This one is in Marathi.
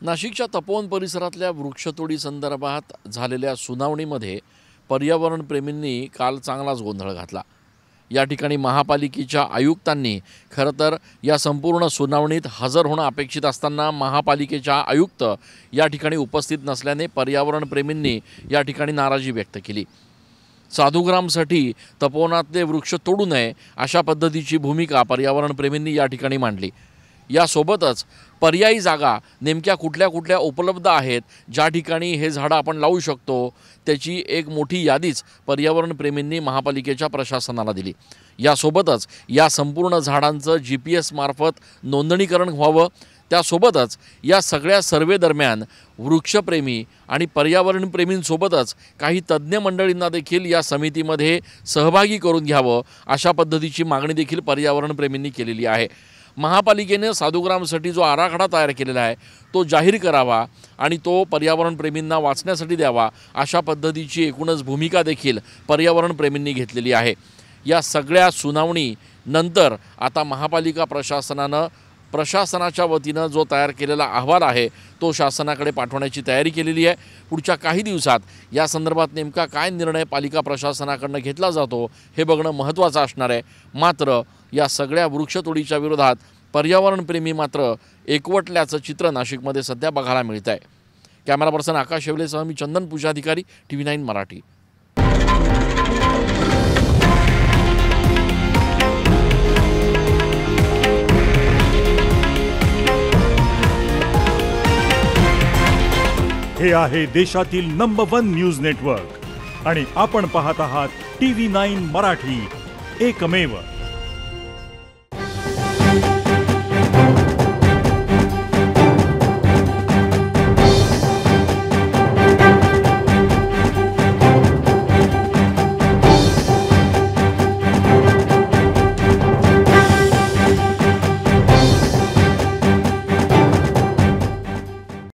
नाशिकच्या तपोवन परिसरातल्या वृक्षतोडी संदर्भात झालेल्या सुनावणीमध्ये पर्यावरण प्रेमींनी काल चांगलाच गोंधळ घातला। या ठिकाणी महापालिकेच्या आयुक्तांनी खरं तर या संपूर्ण सुनावणीत हजर होणं अपेक्षित असताना महापालिकेच्या आयुक्त या ठिकाणी उपस्थित नसल्याने पर्यावरण प्रेमींनी या ठिकाणी नाराजी व्यक्त केली। साधुग्रामसाठी तपोवनातले वृक्ष तोडू नये अशा पद्धतीची भूमिका पर्यावरण प्रेमींनी या ठिकाणी मांडली। यासोबतच पर्यायी जागा नेमक्या कुठल्या कुठल्या उपलब्ध आहेत, ज्या ठिकाणी हे झाडं आपण लावू शकतो, त्याची एक मोठी यादीच पर्यावरण प्रेमींनी महापालिकेच्या प्रशासनाला दिली। यासोबतच या संपूर्ण झाडांचं GPS मार्फत नोंदणीकरण व्हावं, त्यासोबतच या सगळ्या सर्वे दरम्यान वृक्षप्रेमी आणि पर्यावरण प्रेमींसोबतच काही तज्ज्ञ मंडळींना देखील या समितीमध्ये सहभागी करून घ्यावं अशा पद्धतीची मागणी देखील पर्यावरण प्रेमींनी केलेली आहे। महापालिकेने साधुग्रामसाठी जो आराखडा तयार केलेला आहे तो जाहीर करावा आणि तो पर्यावरण प्रेमींना वाचण्यासाठी द्यावा अशा पद्धतीची एकूणच भूमिका देखील पर्यावरण प्रेमींनी घेतलेली आहे। या सगळ्या सुनावणी नंतर आता महापालिका प्रशासनाच्या वतीनं जो तयार केलेला अहवाल आहे तो शासनाकडे पाठवण्याची तयारी केलेली आहे। पुढच्या काही दिवसात या संदर्भात नेमका काय निर्णय पालिका प्रशासनाकडून घेतला जातो हे बघणं महत्त्वाचं असणार आहे। मात्र या सगळ्या वृक्षतोडीच्या विरोधात पर्यावरण प्रेमी मात्र एकवटल्याचं चित्र नाशिकमध्ये सध्या बघायला मिळत आहे। कॅमेरा पर्सन आकाश शेवलेसह मी चंदन पूजाधिकारी TV9 मराठी। हे आहे देशातील नंबर 1 न्यूज नेटवर्क आणि आपण पाहत आहात TV9 मराठी, एकमेव।